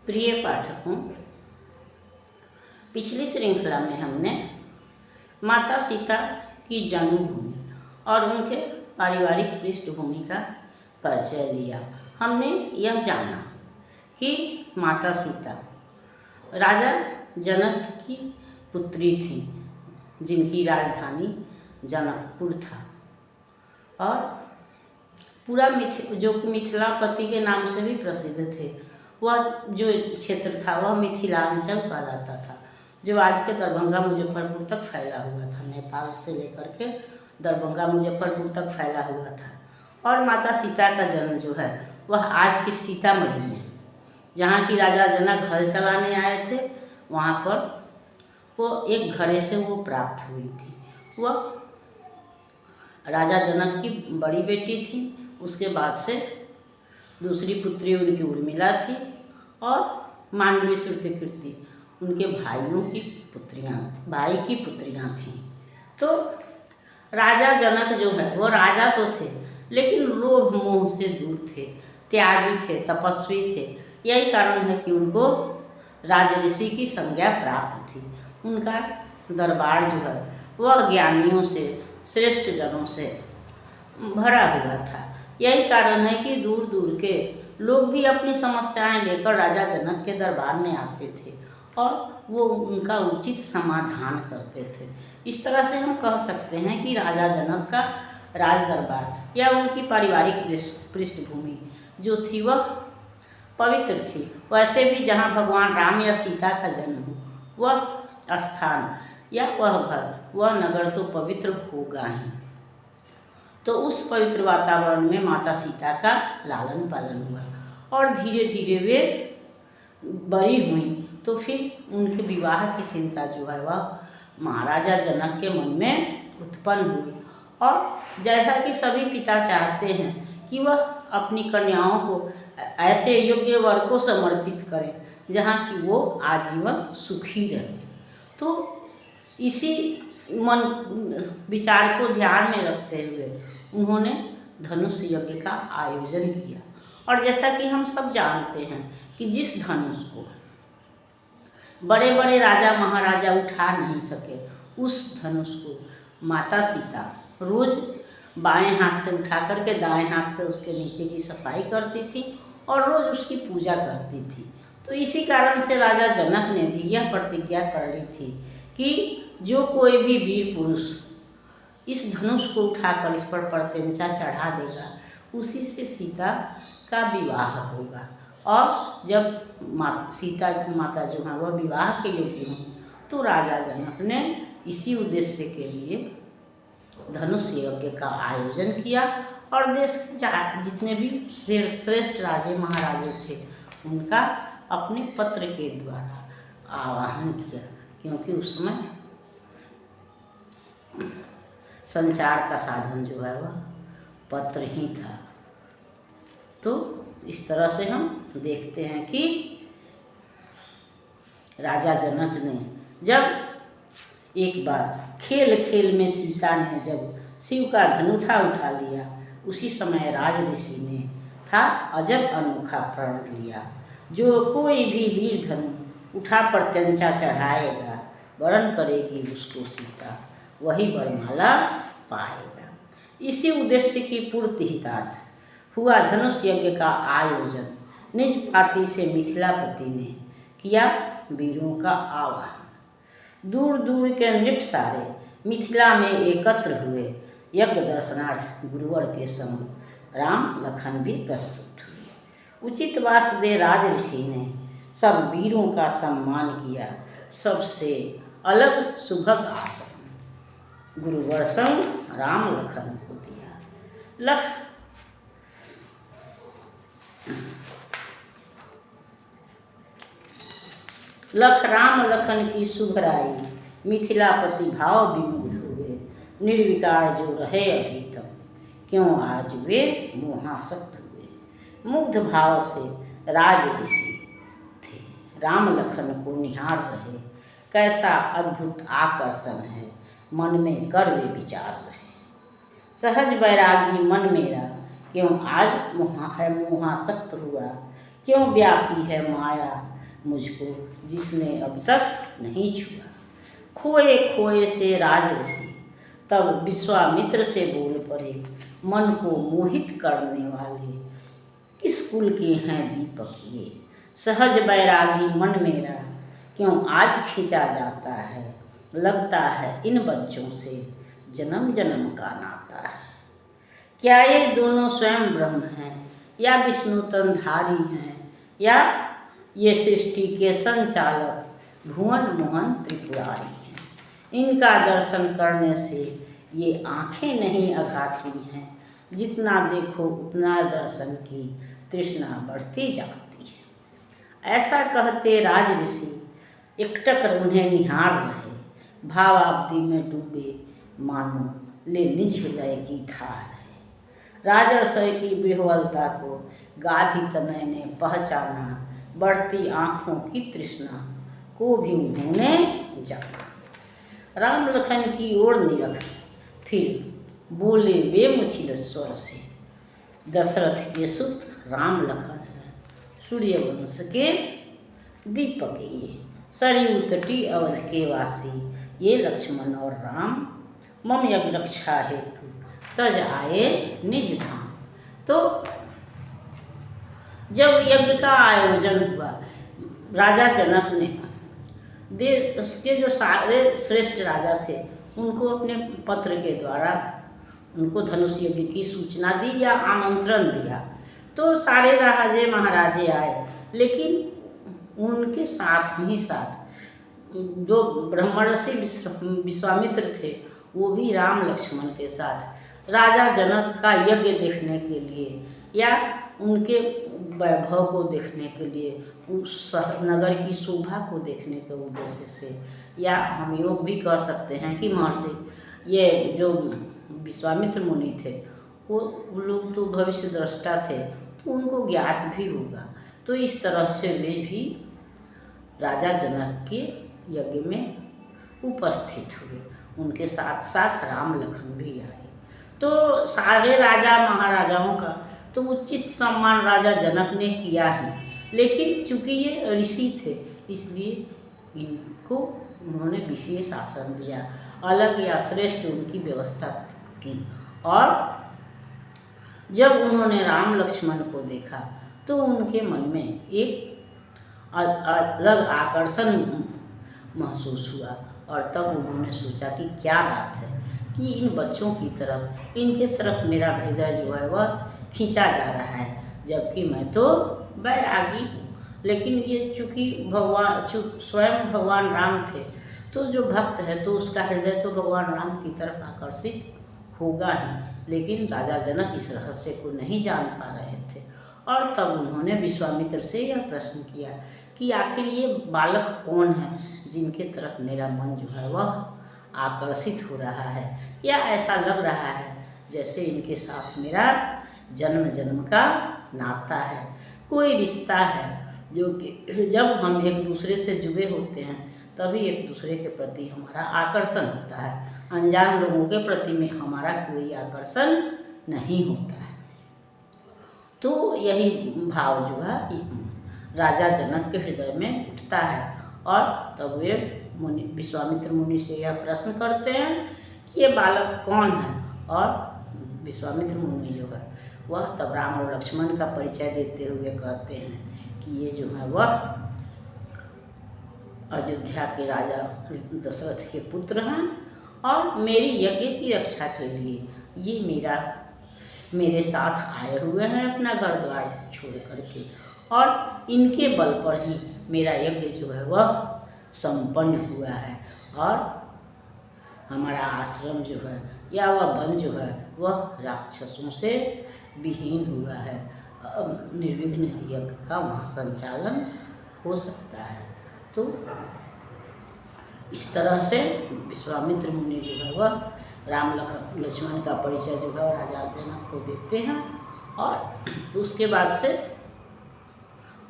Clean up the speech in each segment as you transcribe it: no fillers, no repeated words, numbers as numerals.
प्रिय पाठकों, पिछली श्रृंखला में हमने माता सीता की जन्मभूमि और उनके पारिवारिक पृष्ठभूमि का परिचय लिया। हमने यह जाना कि माता सीता राजा जनक की पुत्री थी, जिनकी राजधानी जनकपुर था और पूरा जो कि मिथिलापति के नाम से भी प्रसिद्ध थे। वह जो क्षेत्र था वह मिथिलांचल कहलाता था, जो आज के दरभंगा मुजफ्फरपुर तक फैला हुआ था। नेपाल से लेकर के दरभंगा मुजफ्फरपुर तक फैला हुआ था। और माता सीता का जन्म जो है वह आज के सीतामढ़ी में, जहाँ की राजा जनक हल चलाने आए थे, वहाँ पर वो एक घड़े से वो प्राप्त हुई थी। वह राजा जनक की बड़ी बेटी थी। उसके बाद से दूसरी पुत्री उनकी उर्मिला थी और मांडवी श्रुतिकीर्ति उनके भाई की पुत्रियाँ थीं। तो राजा जनक जो है वो राजा तो थे, लेकिन लोभ मोह से दूर थे, त्यागी थे, तपस्वी थे। यही कारण है कि उनको राजऋषि की संज्ञा प्राप्त थी। उनका दरबार जो है वह ज्ञानियों से, श्रेष्ठ जनों से भरा हुआ था। यही कारण है कि दूर दूर के लोग भी अपनी समस्याएं लेकर राजा जनक के दरबार में आते थे और वो उनका उचित समाधान करते थे। इस तरह से हम कह सकते हैं कि राजा जनक का राज दरबार या उनकी पारिवारिक पृष्ठभूमि जो थी वह पवित्र थी। वैसे भी जहाँ भगवान राम या सीता का जन्म हो, वह स्थान या वह घर, वह नगर तो पवित्र होगा ही। तो उस पवित्र वातावरण में माता सीता का लालन पालन हुआ और धीरे धीरे वे बड़ी हुई। तो फिर उनके विवाह की चिंता जो है वह महाराजा जनक के मन में उत्पन्न हुई। और जैसा कि सभी पिता चाहते हैं कि वह अपनी कन्याओं को ऐसे योग्य वर को समर्पित करें जहाँ कि वो आजीवन सुखी रहे। तो इसी मन विचार को ध्यान में रखते हुए उन्होंने धनुष यज्ञ का आयोजन किया। और जैसा कि हम सब जानते हैं कि जिस धनुष को बड़े बड़े राजा महाराजा उठा नहीं सके, उस धनुष को माता सीता रोज बाएं हाथ से उठा करके दाएं हाथ से उसके नीचे की सफाई करती थी और रोज उसकी पूजा करती थी। तो इसी कारण से राजा जनक ने भी यह प्रतिज्ञा कर ली थी कि जो कोई भी वीर पुरुष इस धनुष को उठाकर इस पर प्रत्यंचा चढ़ा देगा, उसी से सीता का विवाह होगा। और जब सीता माता जो है वह विवाह के योग्य हुई, तो राजा जनक ने इसी उद्देश्य के लिए धनुष यज्ञ का आयोजन किया और देश के जितने भी श्रेष्ठ राजे महाराजे थे उनका अपने पत्र के द्वारा आवाहन किया, क्योंकि उस समय संचार का साधन जो है वह पत्र ही था। तो इस तरह से हम देखते हैं कि राजा जनक ने जब एक बार खेल खेल में सीता ने जब शिव का धनुषा उठा लिया, उसी समय राजऋषि ने था अजब अनोखा प्रण लिया। जो कोई भी वीर धनु उठा प्रत्यंचा चढ़ाएगा, वरण करेगी उसको सीता, वही वरमाला पाएगा। इसी उद्देश्य की पूर्ति हितार्थ हुआ धनुष यज्ञ का आयोजन। निज पाती से मिथिलापति ने किया वीरों का आवाहन। दूर दूर के नृप सारे मिथिला में एकत्र हुए। यज्ञ दर्शनार्थ गुरुवर के संग राम लखन भी प्रस्तुत हुए। उचित वास दे राजऋषि ने सब वीरों का सम्मान किया। सबसे अलग सुभग आसन गुरुवर संग राम लखन को दिया। लख राम लखन की शुभराई, मिथिलापति भाव विमुग्ध हुए। निर्विकार जो रहे अभी तक, क्यों आज वे मोहासक्त हुए। मुग्ध भाव से राज ऋषि थे, राम लखन को निहार रहे। कैसा अद्भुत आकर्षण है, मन में कर वे विचार रहे। सहज वैरागी मन मेरा, क्यों आज मोहासक्त हुआ। क्यों व्यापी है माया, मुझको जिसने अब तक नहीं छुआ। खोए खोए से राजऋषि तब विश्वामित्र से बोल पड़े, मन को मोहित करने वाले किस कुल के हैं दीपक ये। सहज बैरागी मन मेरा क्यों आज खिंचा जाता है, लगता है इन बच्चों से जन्म जन्म का नाता है। क्या ये दोनों स्वयं ब्रह्म हैं या विष्णु तनधारी हैं, या ये सृष्टि के संचालक भुवन मोहन त्रिपुरारी हैं। इनका दर्शन करने से ये आँखें नहीं अघाती हैं, जितना देखो उतना दर्शन की तृष्णा बढ़ती जाती है। ऐसा कहते राजऋषि एकटक उन्हें निहार रहे, भावाब्धि में डूबे मानो ले निज लय की थार है। राजर्षय की विह्वलता को गाधी तनय ने पहचाना, बढ़ती आँखों की तृष्णा को भी उन्होंने जाना। राम लखन की ओर निरख फिर बोले वे मुछिल स्वर से, दशरथ के सुत राम लखन है, सूर्यवंश के दीपक ये, सरयू तटी अवध के वासी, ये लक्ष्मण और राम मम यज्ञ रक्षा हेतु तज आए निज धाम। तो जब यज्ञ का आयोजन हुआ, राजा जनक ने देश के जो सारे श्रेष्ठ राजा थे उनको अपने पत्र के द्वारा उनको धनुष यज्ञ की सूचना दी या आमंत्रण दिया। तो सारे राजे महाराजे आए, लेकिन उनके साथ ही साथ जो ब्रह्मर्षि विश्वामित्र थे वो भी राम लक्ष्मण के साथ राजा जनक का यज्ञ देखने के लिए या उनके वैभव को देखने के लिए, उस नगर की शोभा को देखने के उद्देश्य से, या हम योग भी कह सकते हैं कि महर्षि ये जो विश्वामित्र मुनि थे वो लोग तो भविष्य दृष्टा थे, तो उनको ज्ञात भी होगा। तो इस तरह से वे भी राजा जनक के यज्ञ में उपस्थित हुए, उनके साथ साथ राम लखन भी आए। तो सारे राजा महाराजाओं का तो उचित सम्मान राजा जनक ने किया ही, लेकिन चूंकि ये ऋषि थे इसलिए इनको उन्होंने विशेष आसन दिया, अलग या श्रेष्ठ उनकी व्यवस्था की। और जब उन्होंने राम लक्ष्मण को देखा तो उनके मन में एक अलग आकर्षण महसूस हुआ, और तब उन्होंने सोचा कि क्या बात है कि इन बच्चों की तरफ, इनके तरफ मेरा हृदय जो है वह खींचा जा रहा है, जबकि मैं तो बैरागी हूँ। लेकिन ये चूँकि स्वयं भगवान राम थे, तो जो भक्त है तो उसका हृदय तो भगवान राम की तरफ आकर्षित होगा ही। लेकिन राजा जनक इस रहस्य को नहीं जान पा रहे थे, और तब उन्होंने विश्वामित्र से यह प्रश्न किया कि आखिर ये बालक कौन है जिनके तरफ मेरा मन जो है वह आकर्षित हो रहा है, या ऐसा लग रहा है जैसे इनके साथ मेरा जन्म जन्म का नाता है, कोई रिश्ता है जो कि जब हम एक दूसरे से जुड़े होते हैं तभी एक दूसरे के प्रति हमारा आकर्षण होता है, अनजान लोगों के प्रति में हमारा कोई आकर्षण नहीं होता है। तो यही भाव जो है राजा जनक के हृदय में उठता है, और तब वे विश्वामित्र मुनि से यह प्रश्न करते हैं कि ये बालक कौन है। और विश्वामित्र मुनि जो है वह तब राम और लक्ष्मण का परिचय देते हुए कहते हैं कि ये जो है वह अयोध्या के राजा दशरथ के पुत्र हैं, और मेरी यज्ञ की रक्षा के लिए ये मेरे साथ आए हुए हैं अपना घर द्वार छोड़ करके, और इनके बल पर ही मेरा यज्ञ जो है वह संपन्न हुआ है, और हमारा आश्रम जो है या वह वन जो है वह राक्षसों से विहीन हुआ है, निर्विघ्न यज्ञ का वहाँ संचालन हो सकता है। तो इस तरह से विश्वामित्र मुनि जो है वह राम लक्ष्मण का परिचय जो है राजा जनक को देते हैं, और उसके बाद से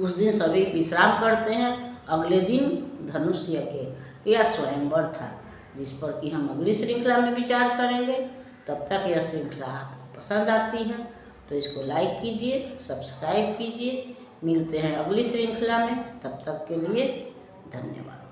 उस दिन सभी विश्राम करते हैं। अगले दिन धनुष यज्ञ या स्वयंवर था, जिस पर कि हम अगली श्रृंखला में विचार करेंगे। तब तक यह श्रृंखला आपको पसंद आती है तो इसको लाइक कीजिए, सब्सक्राइब कीजिए, मिलते हैं अगली श्रृंखला में, तब तक के लिए धन्यवाद।